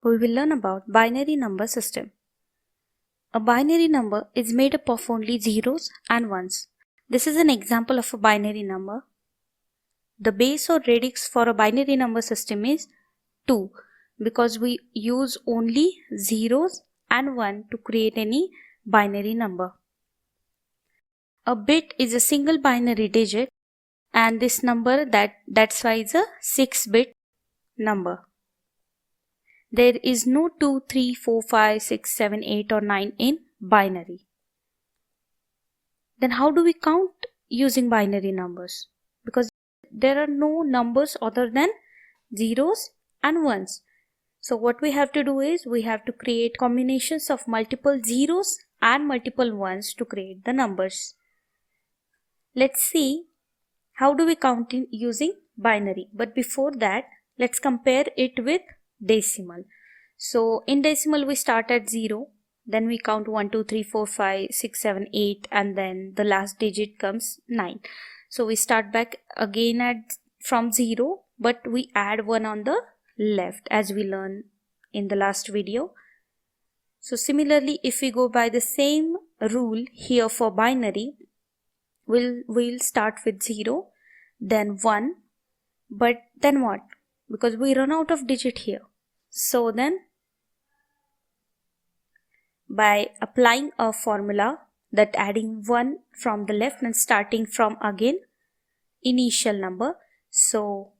we will learn about binary number system. A binary number is made up of only zeros and ones. This is an example of a binary number. The base or radix for a binary number system is 2 because we use only zeros and 1 to create any binary number. A bit is a single binary digit, and this number that's why it's a 6-bit number. There is no 2, 3, 4, 5, 6, 7, 8 or 9 in binary. Then how do we count using binary numbers? Because there are no numbers other than zeros and ones. So what we have to do is we have to create combinations of multiple zeros and multiple ones to create the numbers. Let's see how do we count in using binary. But before that, let's compare it with decimal. So in decimal we start at 0, then we count 1, 2, 3, 4, 5, 6, 7, 8 and then the last digit comes 9. So we start back again from 0, but we add 1 on the left as we learned in the last video. So similarly, if we go by the same rule here for binary, we'll start with 0, then 1, but then what? Because we run out of digit here. So then by applying a formula that adding 1 from the left and starting from again initial number, so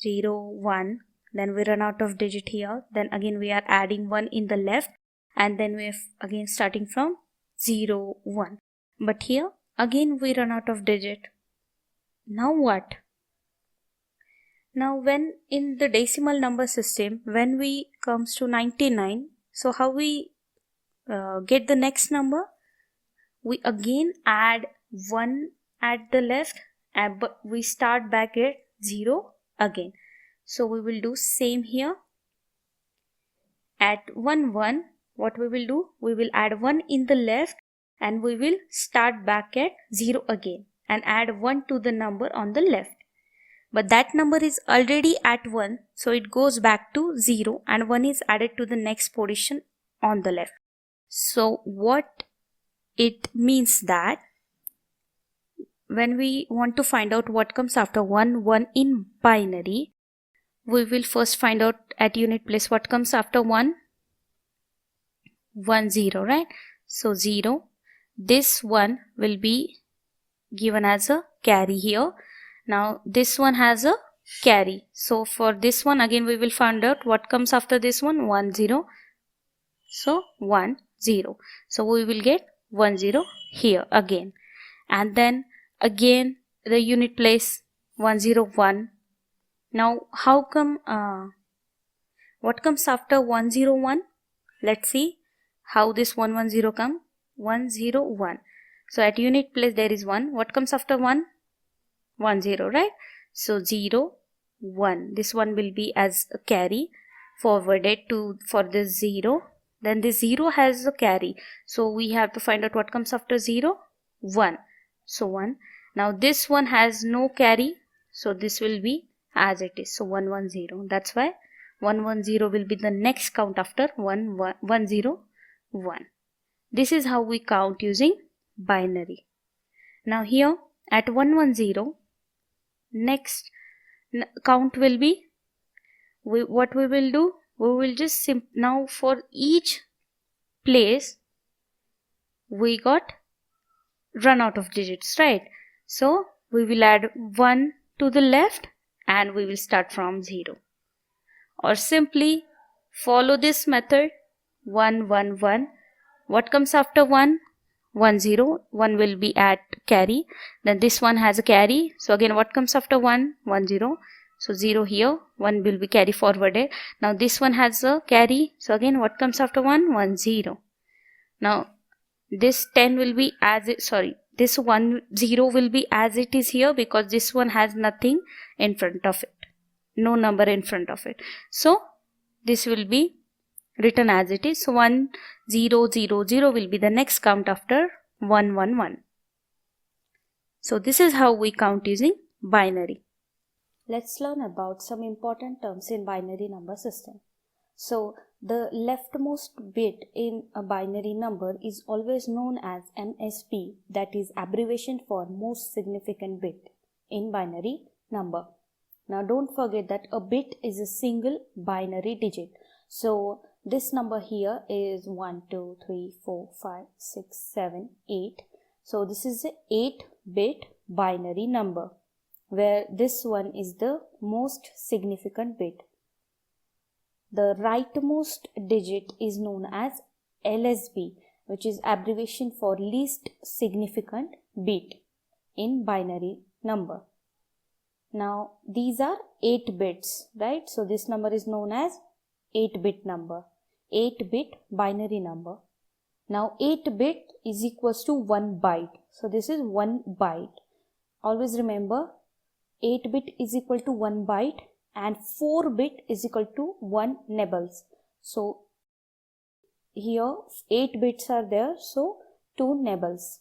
0, 1, then we run out of digit here, then again we are adding 1 in the left and then we're again starting from 0, 1, but here again we run out of digit. Now what? Now when in the decimal number system, when we comes to 99, so how we get the next number? We again add 1 at the left, but we start back at 0 again. So we will do same here. At 1, 1, what we will do? We will add 1 in the left and we will start back at 0 again and add 1 to the number on the left. But that number is already at 1, so it goes back to 0 and 1 is added to the next position on the left. So what it means that when we want to find out what comes after 1, 1 in binary, we will first find out at unit place what comes after 1, 1, 0, right? So 0, this 1 will be given as a carry here. Now this one has a carry. So for this one again we will find out what comes after this one, 1, 0. So 1, 0. So we will get 1, 0 here again. And then again the unit place 1, 0, 1. Now how come, what comes after 1, 0, 1? Let's see how this 1, 1, 0 come. 1, 0, 1. So at unit place there is 1. What comes after 1? 1, 0, right? So 0, 1. This one will be as a carry forwarded to for this 0. Then this 0 has a carry. So we have to find out what comes after 0. 1. So 1. Now this one has no carry. So this will be as it is. So 1, 1, 0. That's why 1, 1, 0 will be the next count after 1, 1, 1, 0, 1. This is how we count using binary. Now here at 1, 1, 0, next count will be, what we will do, we will just now for each place we got run out of digits, right? So we will add 1 to the left and we will start from 0, or simply follow this method 1, 1, 1. What comes after 1? 1, 0. 1 will be at carry. Then this one has a carry. So again what comes after 1? 1, 0. So 0 here. 1 will be carry forwarded. Now this one has a carry. So again what comes after 1? 1, 0. Now this 10 will be as it, sorry, this 1, 0 will be as it is here because this one has nothing in front of it. No number in front of it. So this will be written as it is. So 1, 0, 0, 0 will be the next count after 1, 1, 1. So this is how we count using binary. Let's learn about some important terms in binary number system. So the leftmost bit in a binary number is always known as MSB, that is abbreviation for most significant bit in binary number. Now don't forget that a bit is a single binary digit. So this number here is 1, 2, 3, 4, 5, 6, 7, 8. So this is a 8-bit binary number, where this one is the most significant bit. The rightmost digit is known as LSB, which is abbreviation for least significant bit in binary number. Now these are 8 bits, right? So this number is known as 8-bit number, 8-bit binary number. Now 8-bit is equals to 1 byte. So this is 1 byte. Always remember 8-bit is equal to 1 byte and 4-bit is equal to 1 nibbles. So here 8 bits are there, so 2 nibbles.